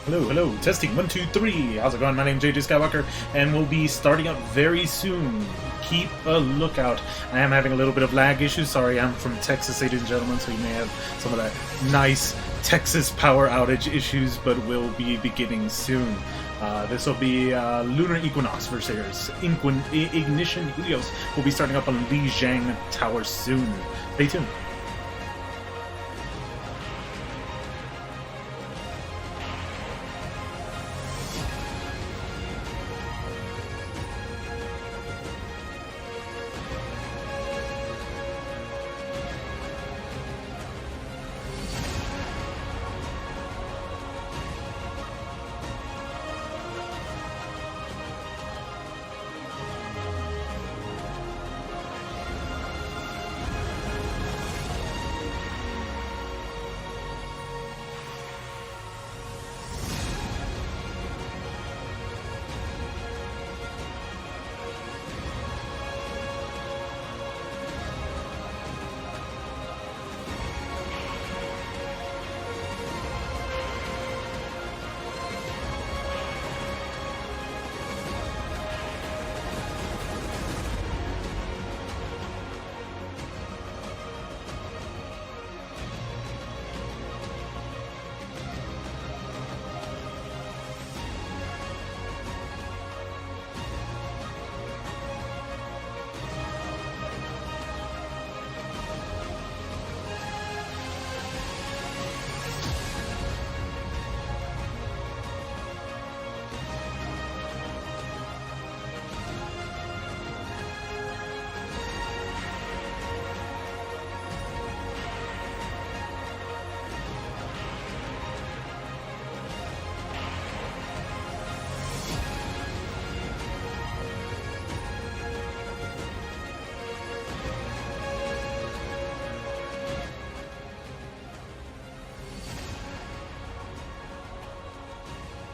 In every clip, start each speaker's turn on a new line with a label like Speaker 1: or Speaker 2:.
Speaker 1: Hello, hello, testing 1, 2, 3. How's it going? My name's JJskywalker, and we'll be starting up very soon. Keep a lookout. I am having a little bit of lag issues. Sorry, I'm from Texas, ladies and gentlemen, so you may have some of that nice Texas power outage issues, but we'll be beginning soon. This will be Lunar Equinox versus Ignition Helios. We'll be starting up on Lijiang Tower soon. Stay tuned.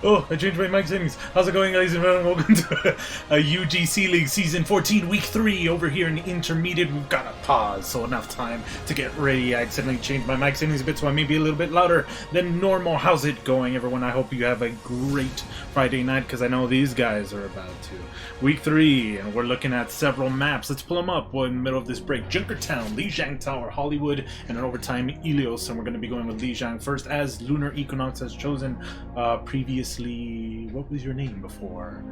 Speaker 1: Oh, I changed my mic settings. How's it going, ladies and gentlemen? Welcome to a UGC League Season 14, Week 3 over here in Intermediate. We've got to pause, so enough time to get ready. I accidentally changed my mic settings a bit, so I may be a little bit louder than normal. How's it going, everyone? I hope you have a great Friday night, because I know these guys are about to. Week 3, and we're looking at several maps. Let's pull them up. We're in the middle of this break. Junkertown, Lijiang Tower, Hollywood, and an overtime Helios, and we're going to be going with Lijiang first, as Lunar Equinox has chosen previously. What was your name before?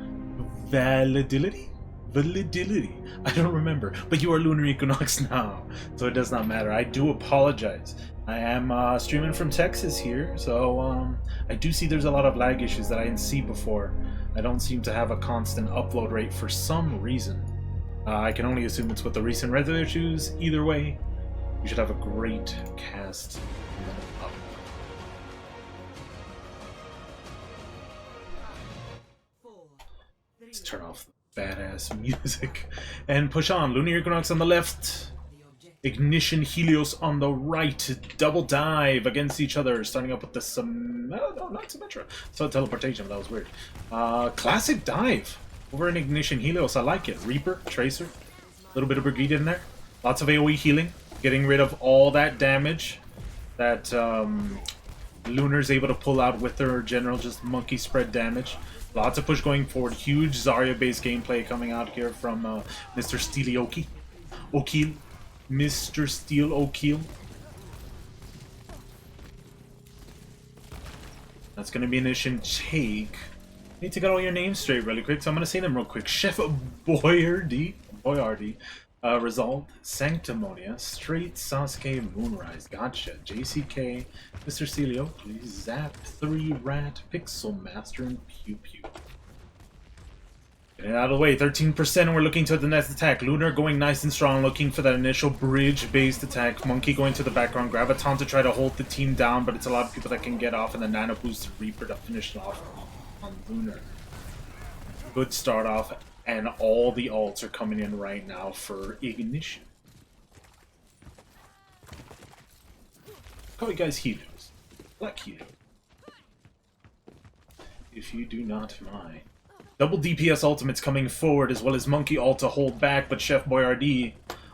Speaker 1: Validity? I don't remember, but you are Lunar Equinox now, so it does not matter. I do apologize. I am streaming from Texas here, so I do see there's a lot of lag issues that I didn't see before. I don't seem to have a constant upload rate for some reason. I can only assume it's with the recent weather issues. Either way, you should have a great cast. Let's turn off the badass music and push on. Lunar Equinox on the left, Ignition Helios on the right. Double dive against each other, starting up with the no, not Symmetra. So teleportation, but that was weird. Classic dive over an Ignition Helios. I like it. Reaper, Tracer, a little bit of Brigade in there. Lots of AoE healing, getting rid of all that damage that Lunar's able to pull out with her general just monkey spread damage. Lots of push going forward. Huge Zarya-based gameplay coming out here from Mr. Steely O'Keel. Mr. Steel O'Keel. That's going to be an issue. Take. Need to get all your names straight really quick, so I'm going to say them real quick. Chef Boyardee. Resolve, Sanctimonia, Straight, Sasuke, Moonrise, Gotcha, JCK, Mr. Celio, please, Zap, 3, Rat, Pixel Master, and Pew Pew. Get it out of the way, 13%, and we're looking to the next attack. Lunar going nice and strong, looking for that initial bridge-based attack. Monkey going to the background, Graviton to try to hold the team down, but it's a lot of people that can get off, and the Nano Boost Reaper to finish it off on Lunar. Good start off. And all the ults are coming in right now for Ignition. Call you guys Helios. Black Helios. If you do not mind. Double DPS ultimates coming forward, as well as Monkey ult to hold back, but Chef Boyardee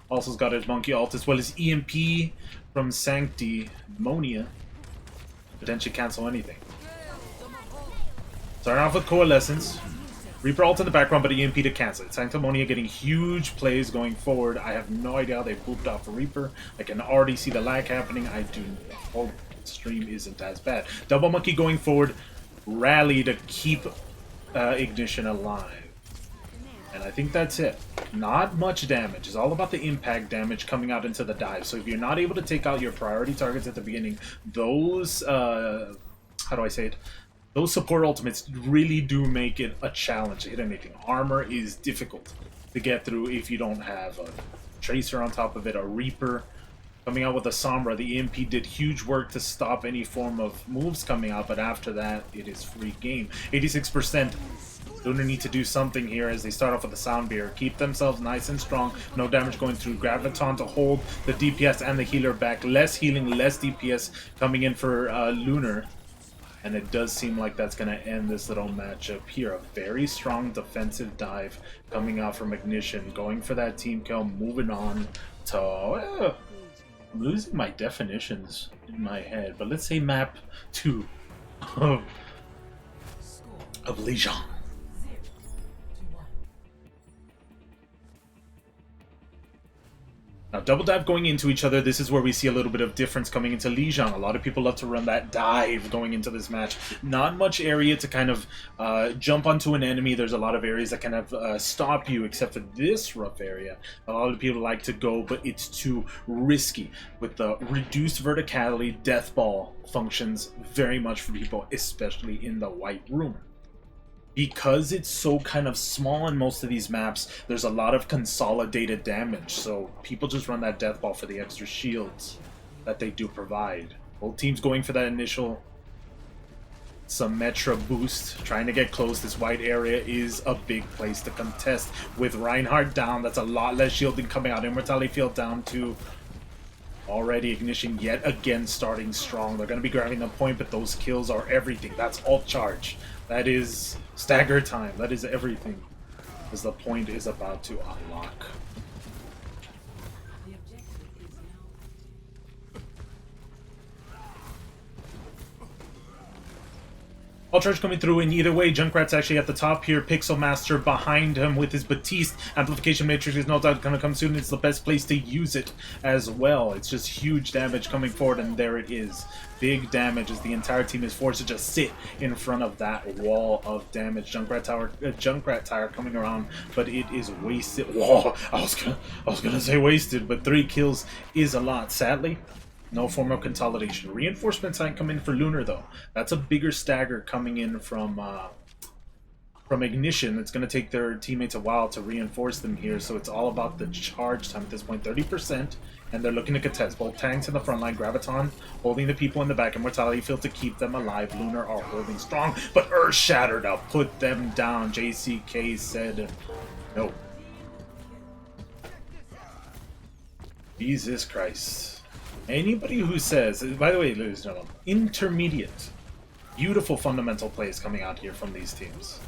Speaker 1: also's got his Monkey ult, as well as EMP from Sanctimonia. Potentially cancel anything. Starting off with Coalescence. Reaper ult in the background, but EMP to cancel it. Sanctimonious getting huge plays going forward. I have no idea how they pooped off a Reaper. I can already see the lag happening. I do hope the stream isn't as bad. Double Monkey going forward. Rally to keep Ignition alive. And I think that's it. Not much damage. It's all about the impact damage coming out into the dive. So if you're not able to take out your priority targets at the beginning, those, how do I say it? Those support ultimates really do make it a challenge to hit anything. Armor is difficult to get through if you don't have a Tracer on top of it, a Reaper. Coming out with a Sombra, the EMP did huge work to stop any form of moves coming out, but after that, it is free game. 86%. Lunar need to do something here as they start off with the Sound Beer. Keep themselves nice and strong. No damage going through. Graviton to hold the DPS and the healer back. Less healing, less DPS coming in for Lunar. And it does seem like that's going to end this little matchup here. A very strong defensive dive coming out from Ignition. Going for that team kill. Moving on to... I'm losing my definitions in my head. But let's say map 2 of Legion. Now, double dive going into each other, this is where we see a little bit of difference coming into Legion. A lot of people love to run that dive going into this match. Not much area to kind of jump onto an enemy. There's a lot of areas that kind of stop you, except for this rough area. A lot of people like to go, but it's too risky. With the reduced verticality, Death Ball functions very much for people, especially in the White Room. Because it's so kind of small in most of these maps, there's a lot of consolidated damage, so people just run that Death Ball for the extra shields that they do provide. Both teams going for that initial Symmetra boost, trying to get close. This white area is a big place to contest. With Reinhardt down, that's a lot less shielding coming out. Immortality Field down to already Ignition yet again starting strong. They're going to be grabbing the point, but those kills are everything. That's ult charge. That is stagger time. That is everything. As the point is about to unlock. All charge coming through in either way. Junkrat's actually at the top here. Pixel Master behind him with his Batiste. Amplification Matrix is no doubt going to come soon. It's the best place to use it as well. It's just huge damage coming forward, and there it is. Big damage as the entire team is forced to just sit in front of that wall of damage. Junkrat Tire coming around, but it is wasted. Whoa, I was gonna say wasted, but 3 kills is a lot. Sadly, no form of consolidation. Reinforcement sign come in for Lunar though. That's a bigger stagger coming in from Ignition. It's going to take their teammates a while to reinforce them here, so it's all about the charge time at this point. 30%, and they're looking to contest. Both tanks in the front line. Graviton holding the people in the back. Immortality Field to keep them alive. Lunar are holding strong, but Earth Shatter to put them down. JCK said no. Jesus Christ. Anybody who says, by the way, ladies and gentlemen, intermediate, beautiful fundamental plays coming out here from these teams.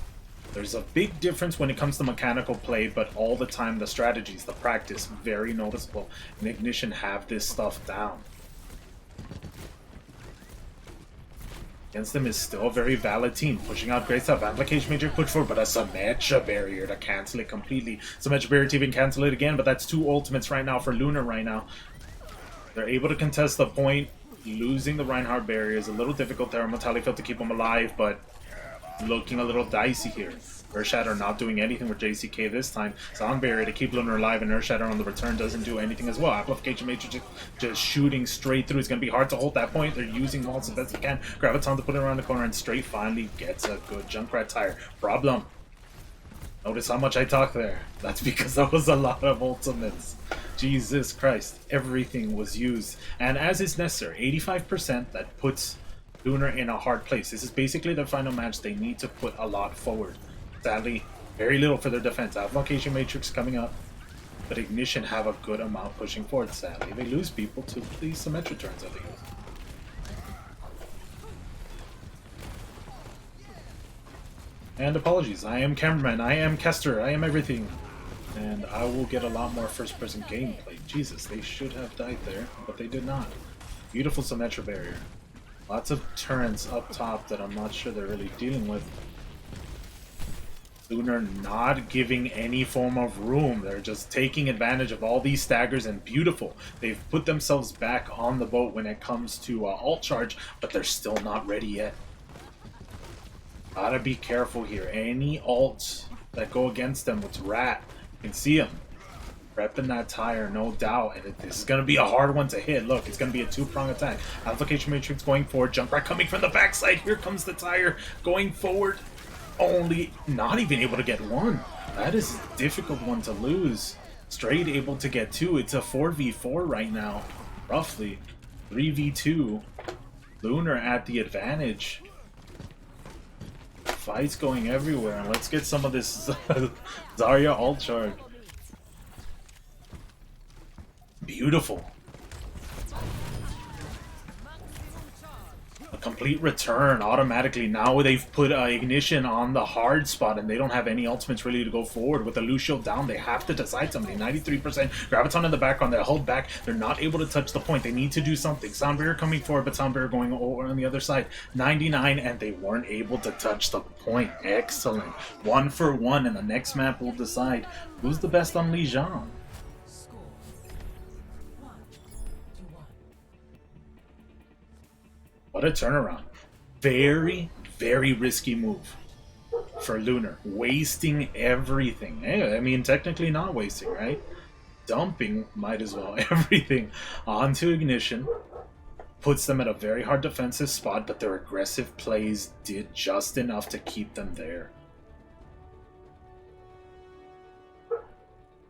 Speaker 1: There's a big difference when it comes to mechanical play, but all the time the strategies, the practice, very noticeable. And Ignition have this stuff down. Against them is still a very valid team. Pushing out great stuff. Application Major push forward, but a Symmetra Barrier to cancel it completely. Symmetra Barrier to even cancel it again, but that's 2 ultimates right now for Lunar right now. They're able to contest the point. Losing the Reinhardt barrier is a little difficult there. Immortality Field to keep them alive, but looking a little dicey here. Earthshatter not doing anything with JCK this time. Sound Barrier to keep Lunar alive, and Earthshatter on the return doesn't do anything as well. Amplification Matrix just shooting straight through. It's going to be hard to hold that point. They're using walls as best they can. Graviton to put it around the corner, and Straight finally gets a good Junkrat Tire. Problem. Notice how much I talk there. That's because that was a lot of ultimates. Jesus Christ. Everything was used. And as is necessary, 85%, that puts Lunar in a hard place. This is basically the final match. They need to put a lot forward. Sadly, very little for their defense. Application Matrix coming up. But Ignition have a good amount pushing forward, sadly. They lose people to these Symmetra turns, I think. And apologies, I am cameraman, I am caster, I am everything. And I will get a lot more first-person gameplay. Jesus, they should have died there, but they did not. Beautiful Symmetra Barrier. Lots of turrets up top that I'm not sure they're really dealing with. Lunar not giving any form of room. They're just taking advantage of all these staggers, and beautiful. They've put themselves back on the boat when it comes to ult charge, but they're still not ready yet. Gotta be careful here. Any ults that go against them with Rat, you can see them. Prepping that tire, no doubt. And this is going to be a hard one to hit. Look, it's going to be a two-prong attack. Application Matrix going forward. Junkrat coming from the backside. Here comes the tire going forward. Only not even able to get one. That is a difficult one to lose. Straight able to get two. It's a 4v4 right now, roughly 3v2. Lunar at the advantage. Fights going everywhere. Let's get some of this Zarya ult charge. Beautiful. A complete return automatically. Now they've put Ignition on the hard spot and they don't have any ultimates really to go forward. With the Lucio down, they have to decide something. 93%. Graviton in the background. They're held back. They're not able to touch the point. They need to do something. Soundbarrier coming forward, but Soundbarrier going over on the other side. 99, and they weren't able to touch the point. Excellent. 1 for 1, and the next map will decide who's the best on Lijiang. What a turnaround. Very, very risky move for Lunar. Wasting everything. Hey, I mean, technically not wasting, right? Dumping, might as well, everything onto Ignition. Puts them at a very hard defensive spot, but their aggressive plays did just enough to keep them there.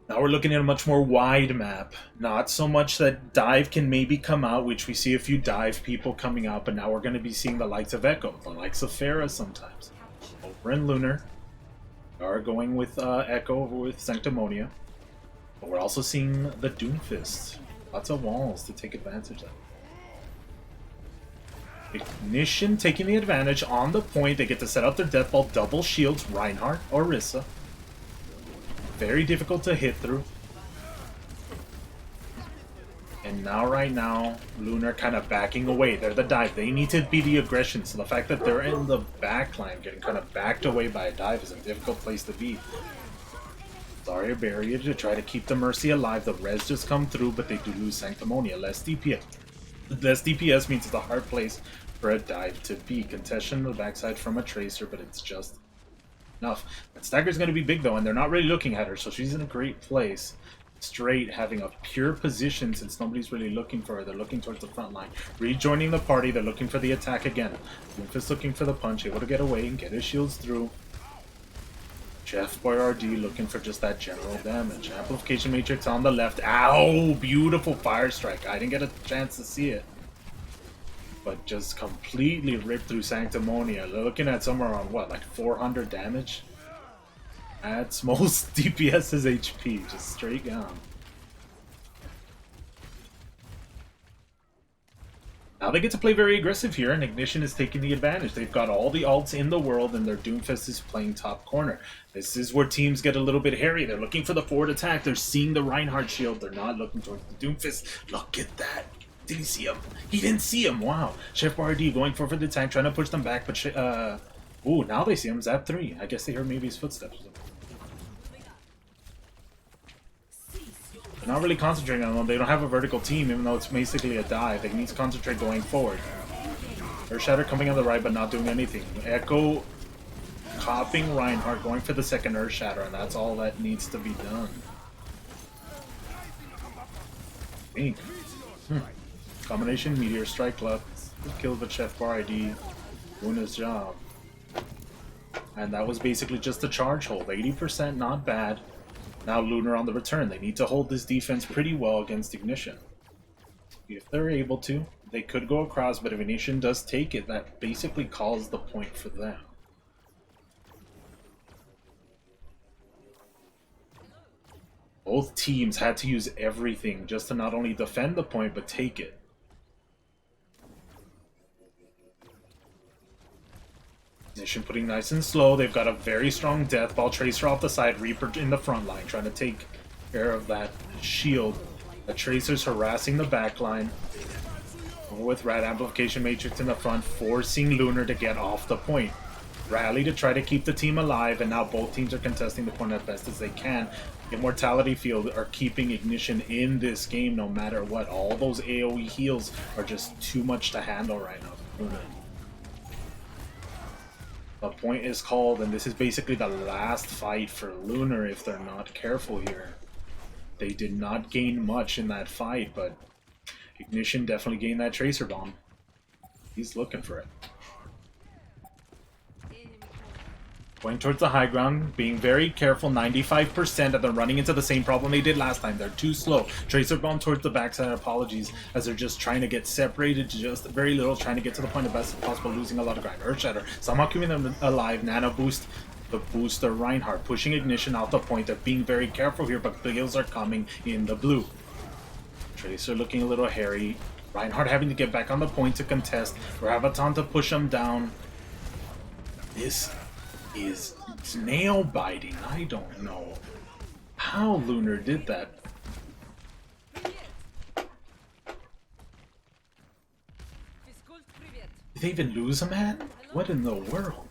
Speaker 1: Now we're looking at a much more wide map. Not so much that dive can maybe come out, which we see a few dive people coming out, but now we're going to be seeing the likes of Echo, the likes of Pharah sometimes. Over in Lunar. We are going with Echo over with Sanctimonia. But we're also seeing the Doomfist. Lots of walls to take advantage of. Ignition taking the advantage on the point. They get to set up their death ball, double shields, Reinhardt or Orisa. Very difficult to hit through. And now, right now, Lunar kind of backing away. They're the dive. They need to be the aggression. So the fact that they're in the back line, getting kind of backed away by a dive, is a difficult place to be. Zarya barrier to try to keep the Mercy alive. The res just come through, but they do lose Sanctimonia. Less DPS. Less DPS means it's a hard place for a dive to be. Contestation on the backside from a Tracer, but it's just enough. That stagger's going to be big though, and they're not really looking at her, so she's in a great place. Straight having a pure position since nobody's really looking for her. They're looking towards the front line. Rejoining the party, they're looking for the attack again. Doomfist looking for the punch, able to get away and get his shields through. Jeff Boyardee looking for just that general damage. Amplification Matrix on the left. Ow! Beautiful fire strike. I didn't get a chance to see it. But just completely ripped through Sanctimonia. They're looking at somewhere around, what, like 400 damage? That's most DPS's HP, just straight down. Now they get to play very aggressive here, and Ignition is taking the advantage. They've got all the ults in the world, and their Doomfist is playing top corner. This is where teams get a little bit hairy. They're looking for the forward attack. They're seeing the Reinhardt shield. They're not looking towards the Doomfist. Look at that. Did he see him? He didn't see him. Wow. Chef RD going for the tank, trying to push them back, but ooh, now they see him. Zap 3. I guess they heard maybe his footsteps. They're not really concentrating on them. They don't have a vertical team, even though it's basically a dive. They need to concentrate going forward. Earthshatter coming on the right, but not doing anything. Echo copying Reinhardt, going for the second Earthshatter, and that's all that needs to be done. Pink. Combination Meteor Strike Club. Killed the Chef Bar ID. Doing his job. And that was basically just a charge hold. 80%, not bad. Now Lunar on the return. They need to hold this defense pretty well against Ignition. If they're able to, they could go across, but if Ignition does take it, that basically calls the point for them. Both teams had to use everything just to not only defend the point, but take it. Ignition putting nice and slow. They've got a very strong death ball. Tracer off the side. Reaper in the front line, trying to take care of that shield. The Tracer's harassing the back line. With Rat Amplification Matrix in the front, forcing Lunar to get off the point. rally to try to keep the team alive, and now both teams are contesting the point as best as they can. Immortality Field are keeping Ignition in this game no matter what. All those AoE heals are just too much to handle right now. Lunar. The point is called, and this is basically the last fight for Lunar if they're not careful here. They did not gain much in that fight, but Ignition definitely gained that Tracer Bomb. He's looking for it. Going towards the high ground, being very careful, 95%, and they're running into the same problem they did last time. They're too slow. Tracer Bomb towards the backside, apologies, as they're just trying to get separated to just very little, trying to get to the point of best possible, losing a lot of ground. Earthshatter, somehow keeping them alive. Nano Boost, the booster Reinhardt, pushing Ignition out the point. They're being very careful here, but the heals are coming in the blue. Tracer looking a little hairy. Reinhardt having to get back on the point to contest. Graviton to push him down. This is nail biting. I don't know how Lunar did that. Did they even lose a man? What in the world?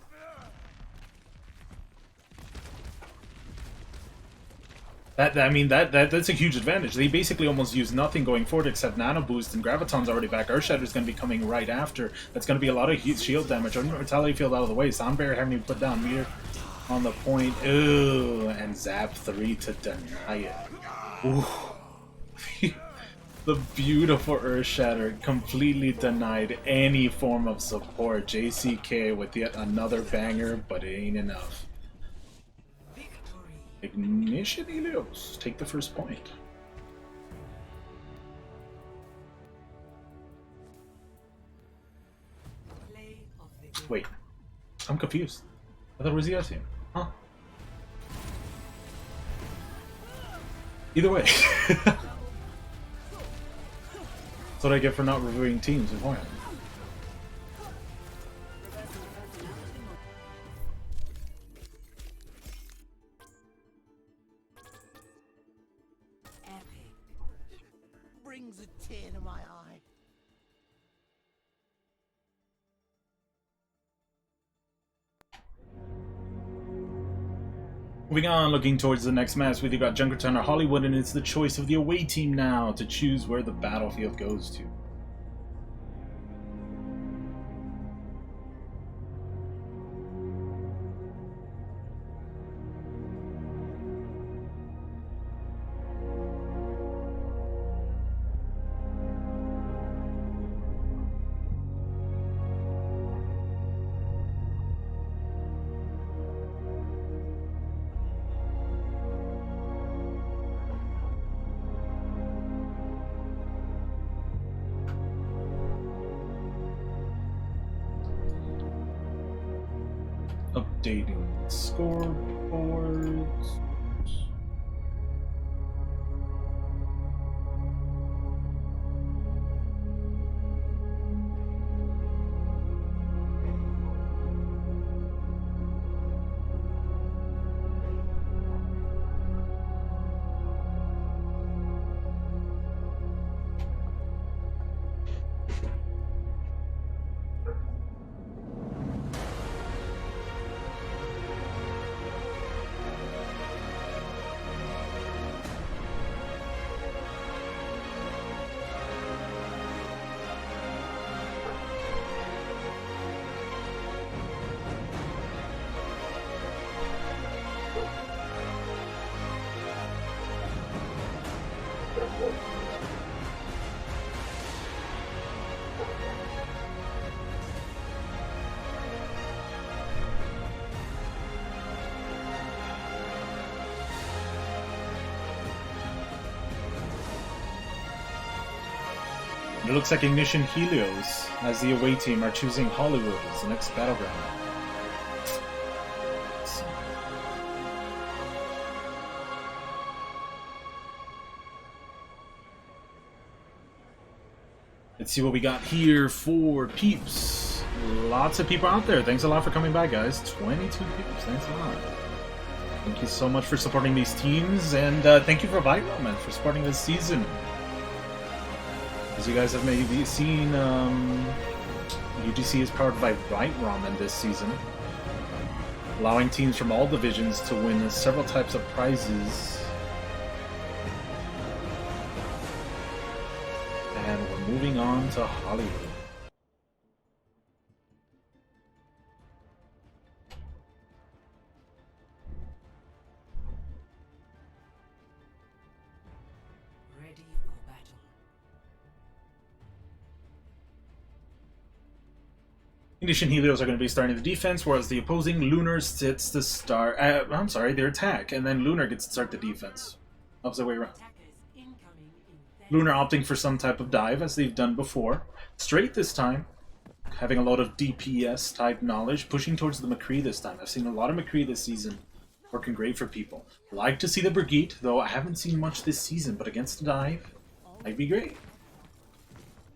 Speaker 1: That's a huge advantage. They basically almost use nothing going forward except Nano Boost, and Graviton's already back. Earthshatter's going to be coming right after. That's going to be a lot of shield damage. Immortality Field out of the way. Sound Barrier haven't even put down. Meter on the point. Ooh, and Zap 3 to deny it. Ooh. The beautiful Earthshatter completely denied any form of support. JCK with yet another banger, but it ain't enough. Ignition Helios take the first point. Wait, I'm confused. I thought it was the other team. Huh? Either way. That's what I get for not reviewing teams beforehand.
Speaker 2: Brings a tear to my eye.
Speaker 1: Moving on, looking towards the next match, we've got Junkertown or Hollywood, and it's the choice of the away team now to choose where the battlefield goes to. Updating scoreboards. It looks like Ignition Helios, as the away team, are choosing Hollywood as the next battleground. Let's see what we got here for peeps. Lots of people out there. Thanks a lot for coming by, guys. 22 peeps. Thanks a lot. Thank you so much for supporting these teams, and thank you for Viroman for supporting this season. As you guys have maybe seen, UGC is powered by Right Ramen this season. allowing teams from all divisions to win several types of prizes. And we're moving on to Hollywood.
Speaker 3: Ready for battle.
Speaker 1: Ignition Helios are going to be starting the defense, whereas the opposing Lunar sits to start. I'm sorry, their attack, and then Lunar gets to start the defense. Opposite way around. Lunar opting for some type of dive, as they've done before. Straight this time, having a lot of DPS type knowledge, pushing towards the McCree this time. I've seen a lot of McCree this season, working great for people. Like to see the Brigitte, though I haven't seen much this season, but against the dive, might be great.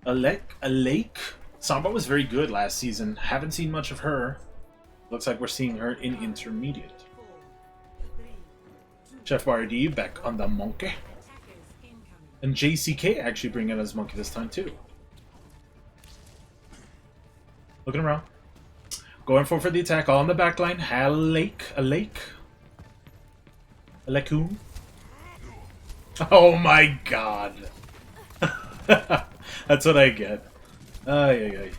Speaker 1: A lake. Samba was very good last season. Haven't seen much of her. Looks like we're seeing her in intermediate. Chef Bardi back on the monkey. And JCK actually bringing in his monkey this time too. Looking around. Going for the attack all on the back line. A lake. A lacoon. Oh my god. That's what I get. Ay.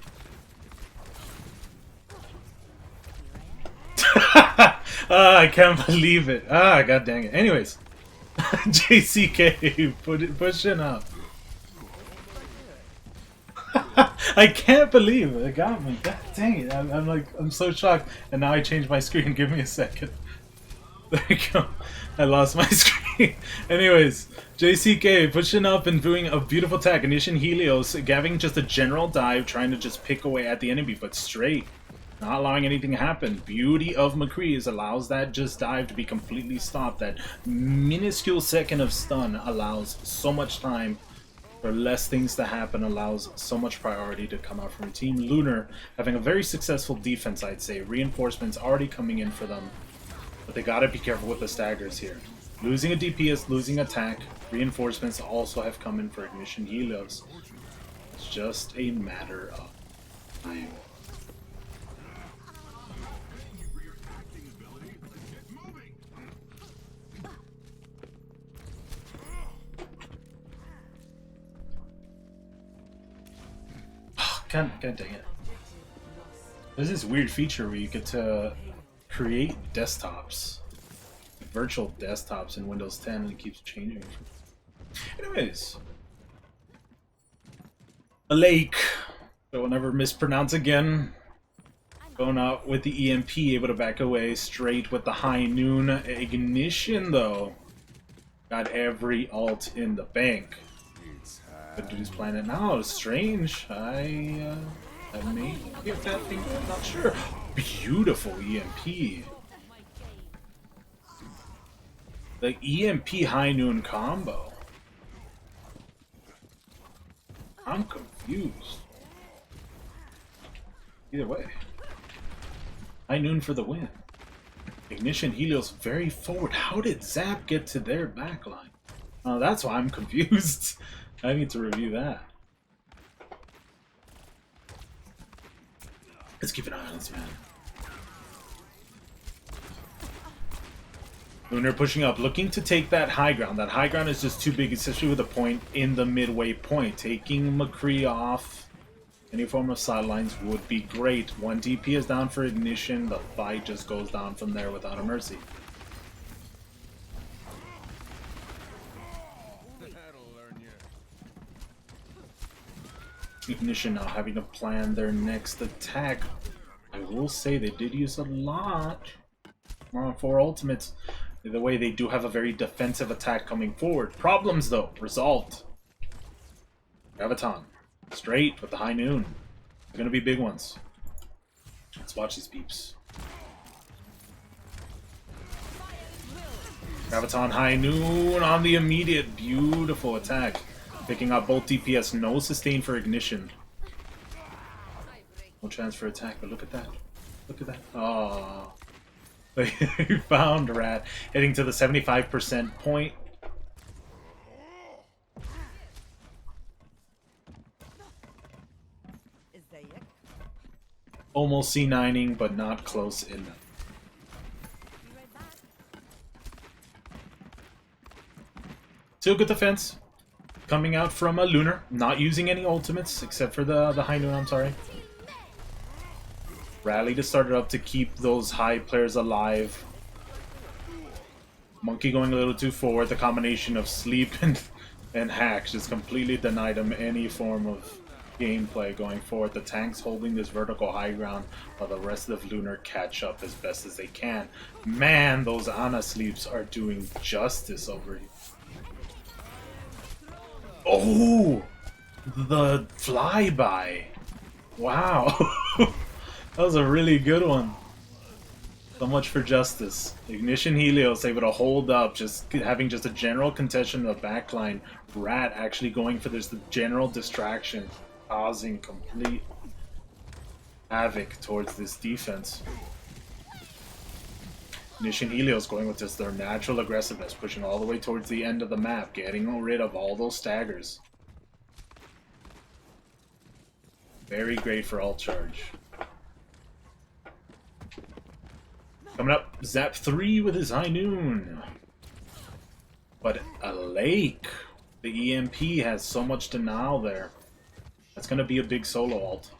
Speaker 1: I can't believe it. God dang it. Anyways, JCK pushing up. I can't believe it. It got me. God dang it. I'm so shocked. And now I changed my screen. Give me a second. There you go. I lost my screen. Anyways, JCK pushing up and doing a beautiful attack. Ignition Helios giving just a general dive, trying to just pick away at the enemy, but straight. Not allowing anything to happen. Beauty of McCree is allows that just dive to be completely stopped. That minuscule second of stun allows so much time for less things to happen, allows so much priority to come out from a team. Lunar having a very successful defense, I'd say. Reinforcements already coming in for them. But they gotta be careful with the staggers here. Losing a DPS, losing attack. Reinforcements also have come in for Ignition Helios. It's just a matter of time. God dang it. There's this weird feature where you get to create desktops. Virtual desktops in Windows 10 and it keeps changing. Anyways. A lake. Don't ever mispronounce again. Going out with the EMP, able to back away straight with the high noon. Ignition though. Got every ult in the bank. But dude's planet now is strange. I may give that thing, I'm not sure. Beautiful EMP. The EMP high noon combo. I'm confused. Either way. High noon for the win. Ignition Helios very forward. How did Zap get to their backline? Oh, that's why I'm confused. I need to review that. Let's keep an eye on this man. Lunar pushing up, looking to take that high ground. That high ground is just too big, especially with a point in the midway point. Taking McCree off any form of sidelines would be great. One DP is down for Ignition. The fight just goes down from there without a mercy. Ignition now having to plan their next attack. I will say they did use a lot for ultimates. Either way, they do have a very defensive attack coming forward. Problems though, resolved. Graviton, straight with the high noon. They're gonna be big ones. Let's watch these peeps. Graviton high noon on the immediate, beautiful attack. Picking up both DPS, no sustain for Ignition. No chance for attack, but look at that. Look at that. Oh. They found Rat. Heading to the 75% point. Almost C9ing, but not close enough. Still good defense. Coming out from a Lunar, not using any ultimates except for the High Noon, I'm sorry. Rally to start it up to keep those high players alive. Monkey going a little too forward. The combination of sleep and hacks just completely denied him any form of gameplay going forward. The tanks holding this vertical high ground while the rest of Lunar catch up as best as they can. Man, those Ana sleeps are doing justice over here. Oh, the flyby! Wow, that was a really good one. So much for justice. Ignition Helios able to hold up, just having just a general contention in the backline. Rat actually going for this general distraction, causing complete havoc towards this defense. Ignition Helios going with just their natural aggressiveness, pushing all the way towards the end of the map, getting rid of all those staggers. Very great for alt charge. Coming up, Zap 3 with his High Noon. But a Lake. The EMP has so much denial there. That's going to be a big solo ult.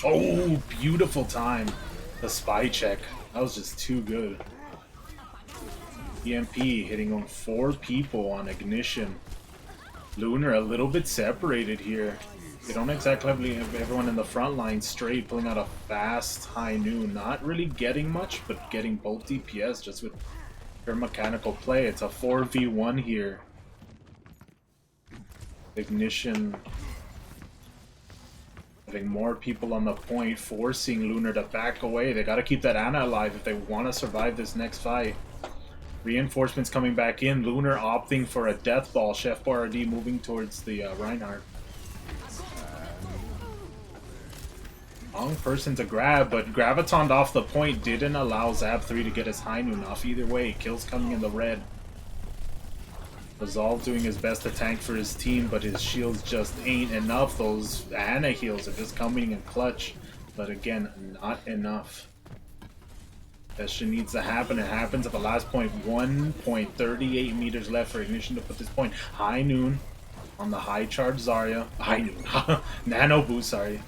Speaker 1: Oh, beautiful time. The spy check. That was just too good. EMP hitting on 4 people on Ignition. Lunar a little bit separated here. They don't exactly have everyone in the front line straight, pulling out a fast High Noon. Not really getting much, but getting both DPS just with their mechanical play. It's a 4v1 here. Ignition having more people on the point, forcing Lunar to back away. They got to keep that Ana alive if they want to survive this next fight. Reinforcements coming back in. Lunar opting for a death ball. Chef Boyardee moving towards the Reinhardt. Wrong person to grab, but Gravitoned off the point didn't allow Zap 3 to get his High Noon off. Either way, kills coming in the red. Resolve doing his best to tank for his team, but his shields just ain't enough. Those Ana heals are just coming in clutch, but again, not enough. That shit needs to happen. It happens at the last point. 1.38 meters left for Ignition to put this point. High Noon on the high charge Zarya. High Noon. Nano boost, sorry.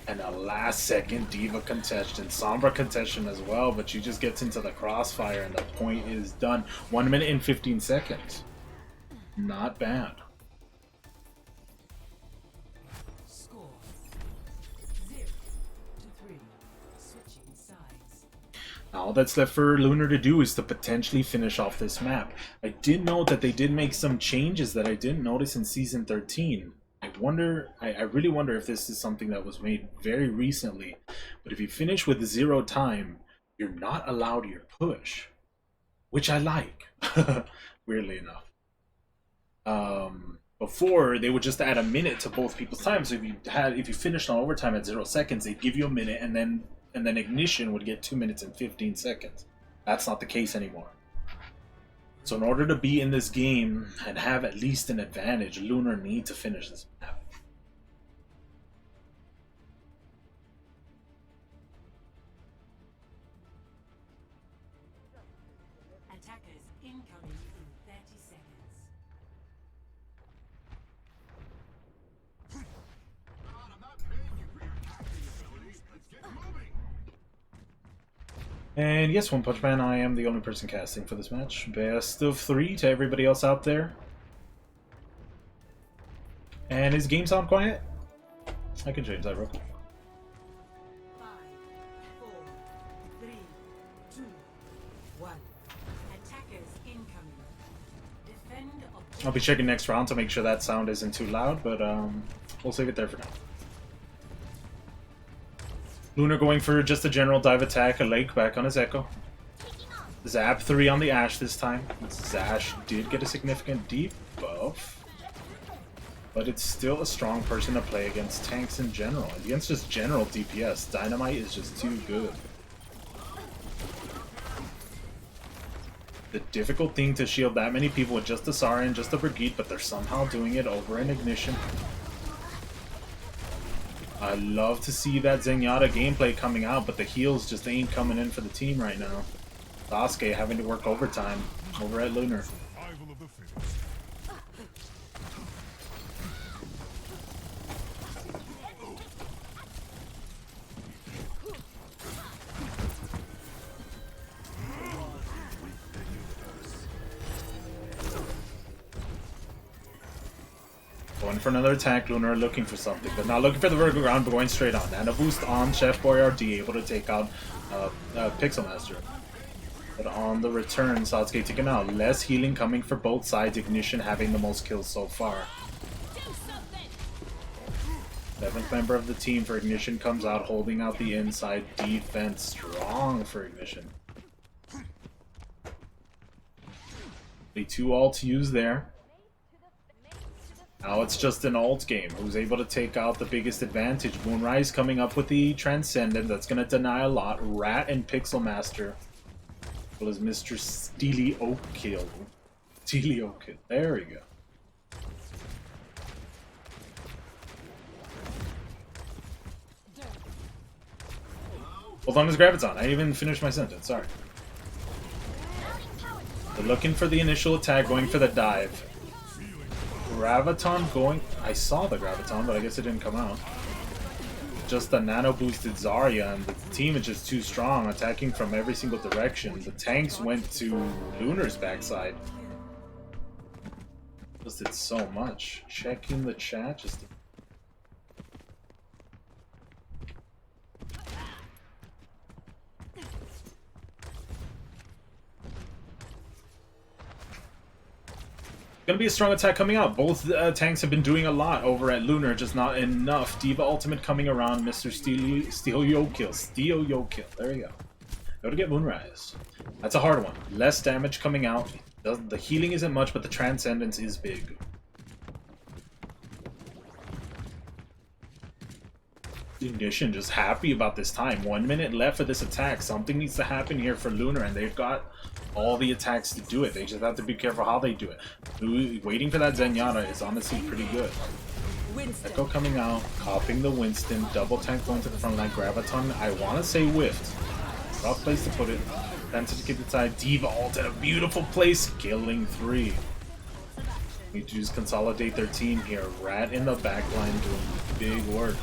Speaker 1: And a last second Diva contestation. Sombra contestation as well, but she just gets into the crossfire and the point is done. 1 minute and 15 seconds. Not bad.
Speaker 3: Score 0-3. Switching sides.
Speaker 1: All that's left for Lunar to do is to potentially finish off this map. I did note that they did make some changes that I didn't notice in Season 13. I really wonder if this is something that was made very recently. But if you finish with 0 time, you're not allowed your push. Which I like, weirdly enough. Before, they would just add a minute to both people's time. So if you finished on overtime at 0 seconds, they'd give you a minute, and then Ignition would get 2 minutes and 15 seconds. That's not the case anymore. So in order to be in this game and have at least an advantage, Lunar need to finish this map.
Speaker 3: Attackers incoming in 30 seconds.
Speaker 1: And yes, One Punch Man, I am the only person casting for this match. Best of 3 to everybody else out there. And is game sound quiet? I can change that real quick.
Speaker 3: 5, 4, 3, 2, 1. Attackers incoming. Defend objective.
Speaker 1: I'll be checking next round to make sure that sound isn't too loud, but we'll save it there for now. Lunar going for just a general dive attack, a Lake back on his Echo. Zap 3 on the Ashe this time. Zash did get a significant debuff, but it's still a strong person to play against tanks in general. Against just general DPS, Dynamite is just too good. The difficult thing to shield that many people with just a Sara and just a Brigitte, but they're somehow doing it over an Ignition. I love to see that Zenyatta gameplay coming out, but the heals just ain't coming in for the team right now. Sasuke having to work overtime over at Lunar.
Speaker 4: Survival of the fittest.
Speaker 1: Going for another attack, Lunar looking for something, but not looking for the vertical ground, but going straight on. And a boost on Chef Boyardee, able to take out Pixel Master. But on the return, Sasuke taken out. Less healing coming for both sides, Ignition having the most kills so far. 7th member of the team for Ignition comes out, holding out the inside. Defense strong for Ignition. The 2 ults used there. Now it's just an ult game. Who's able to take out the biggest advantage? Moonrise coming up with the Transcendent. That's going to deny a lot. Rat and Pixel Master. As well as Mr. Steely Oakkill. Steely Oakkill. There we go. Hold on his Graviton. I didn't even finish my sentence. Sorry. They're looking for the initial attack, going for the dive. Graviton going... I saw the Graviton, but I guess it didn't come out. Just the nano boosted Zarya, and the team is just too strong, attacking from every single direction. The tanks went to Lunar's backside. Just did so much. Checking the chat, just... Gonna be a strong attack coming out. Both tanks have been doing a lot over at Lunar, just not enough. Diva ultimate coming around. Mr. Steel Yo-Kill. Steel Yo-Kill. There you go. Go to get Moonrise. That's a hard one. Less damage coming out. The healing isn't much, but the Transcendence is big. Ignition just happy about this time. 1 minute left for this attack. Something needs to happen here for Lunar, and they've got all the attacks to do it. They just have to be careful how they do it. Waiting for that Zenyatta is honestly pretty good. Echo coming out, copying the Winston, double tank going to the front line. Graviton, I want to say whiffed. Rough place to put it. Tempted to keep the side. Diva ult at a beautiful place, killing 3. Need to just consolidate their team here. Rat in the back line doing big work.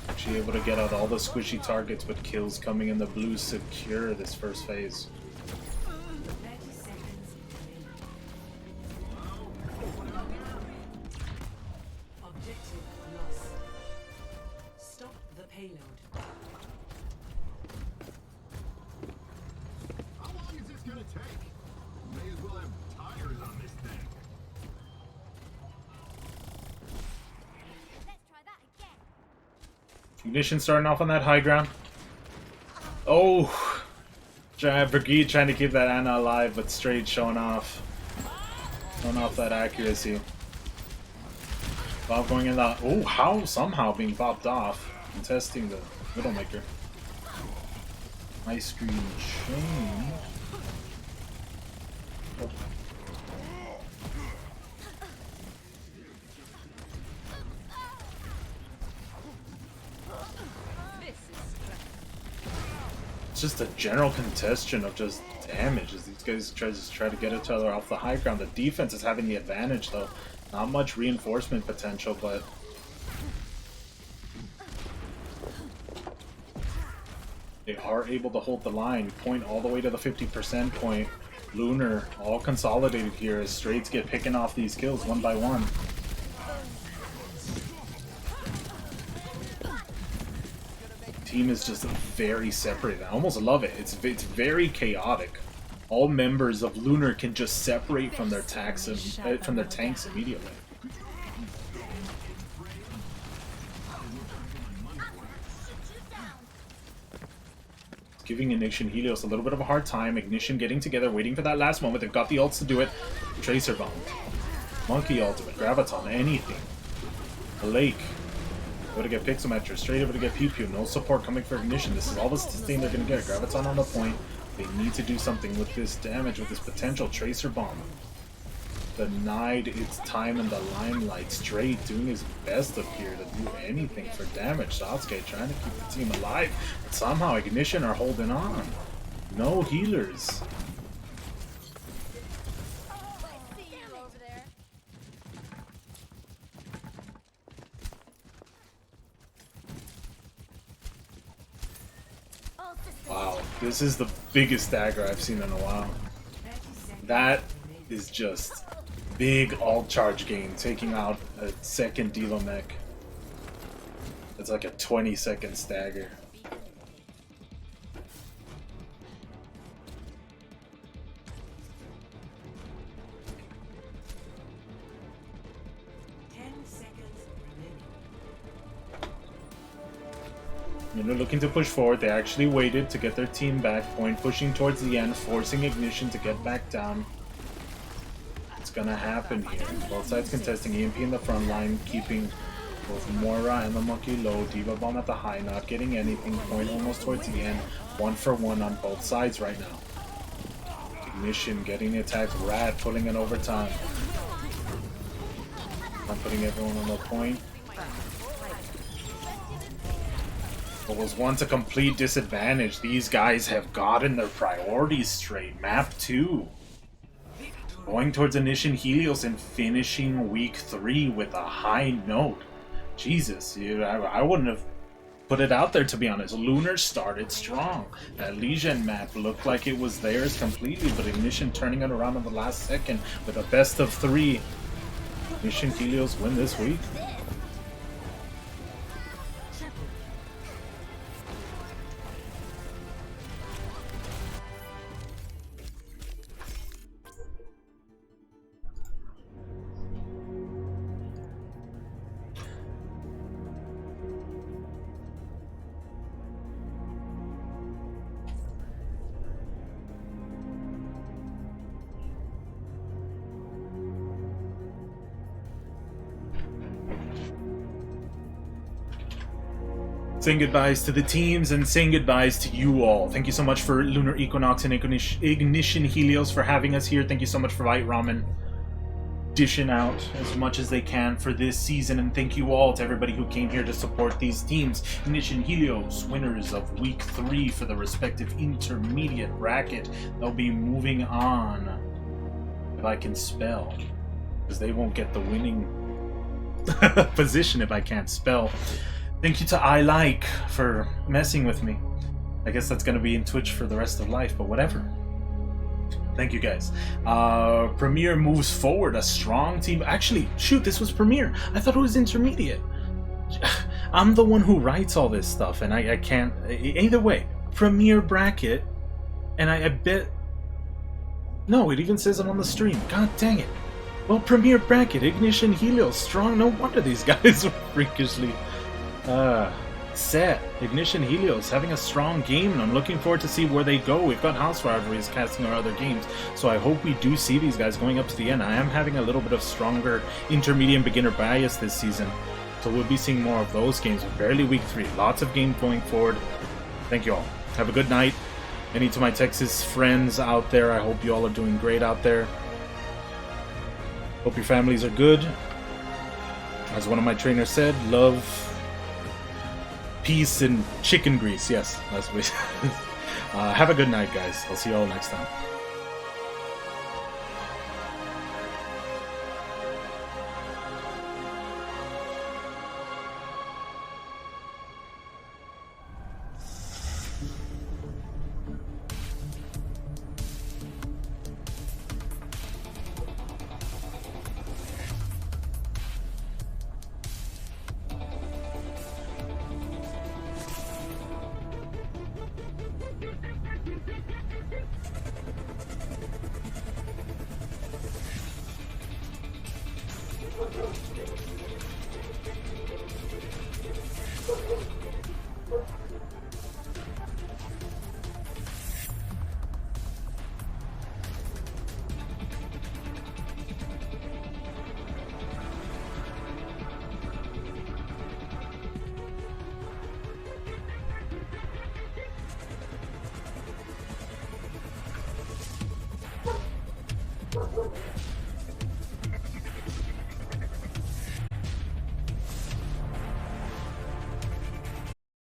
Speaker 1: Actually able to get out all the squishy targets, but kills coming in the blue secure this first phase.
Speaker 3: Objective lost. Stop the payload.
Speaker 4: How long is this gonna take? May as well have tires on this thing.
Speaker 2: Let's try that again.
Speaker 1: Ignition starting off on that high ground. Oh! Brigitte trying to keep that Ana alive, but straight showing off. Showing off that accuracy. Bob going in that. Oh, how? Somehow being popped off. Contesting the Widowmaker. Ice cream chain. Oh. It's just a general congestion of just damage as these guys try to get each other off the high ground. The defense is having the advantage though. Not much reinforcement potential, but they are able to hold the line. Point all the way to the 50% point. Lunar all consolidated here as Straights get picking off these kills one by one. Team is just very separated. I almost love it. It's very chaotic. All members of Lunar can just separate from their tanks immediately. It's giving Ignition Helios a little bit of a hard time. Ignition getting together, waiting for that last moment. They've got the ults to do it. Tracer Bomb, Monkey Ultimate, Graviton, anything. The Lake. Able to get Pixelmetra, straight able to get Pew Pew. No support coming for Ignition. This is all the sustain they're going to get. Graviton on the point. They need to do something with this damage, with this potential. Tracer Bomb. Denied its time in the limelight. Straight doing his best up here to do anything for damage. Sasuke trying to keep the team alive. But somehow Ignition are holding on. No healers. Wow, this is the biggest dagger I've seen in a while. That is just big alt charge gain, taking out a second Devo mech. It's like a 20-second stagger. Lunar looking to push forward. They actually waited to get their team back. Point pushing towards the end, forcing Ignition to get back down. It's gonna happen here. Both sides contesting. EMP in the front line, keeping both Moira and the Monkey low. Diva Bomb at the high, not getting anything. Point almost towards the end. 1-for-1 on both sides right now. Ignition getting the attack. Rat pulling it over time. I'm putting everyone on the point. What was once a complete disadvantage, these guys have gotten their priorities straight. Map 2. Going towards Ignition Helios and finishing week 3 with a high note. Jesus, I wouldn't have put it out there, to be honest. Lunar started strong. That Legion map looked like it was theirs completely, but Ignition turning it around in the last second with a best of 3. Ignition Helios win this week. Saying goodbyes to the teams and saying goodbyes to you all. Thank you so much for Lunar Equinox and Ignition Helios for having us here. Thank you so much for White Ramen dishing out as much as they can for this season. And thank you all to everybody who came here to support these teams. Ignition Helios, winners of week 3 for the respective intermediate bracket. They'll be moving on, if I can spell, because they won't get the winning position if I can't spell. Thank you to I Like for messing with me. I guess that's going to be in Twitch for the rest of life, but whatever. Thank you guys. Premier moves forward. A strong team. Actually, shoot, this was Premier. I thought it was intermediate. I'm the one who writes all this stuff, and I can't... Either way, Premier bracket, and I bet... No, it even says it on the stream. God dang it. Well, Premier bracket, Ignition Helios, strong. No wonder these guys are freakishly... set. Ignition Helios having a strong game, and I'm looking forward to see where they go. We've got House Rivalries casting our other games, so I hope we do see these guys going up to the end. I am having a little bit of stronger intermediate and beginner bias this season, so we'll be seeing more of those games. Barely week 3. Lots of games going forward. Thank you all. Have a good night. Any to my Texas friends out there, I hope you all are doing great out there. Hope your families are good. As one of my trainers said, love, peace, and chicken grease. Yes, that's what have a good night, guys. I'll see you all next time.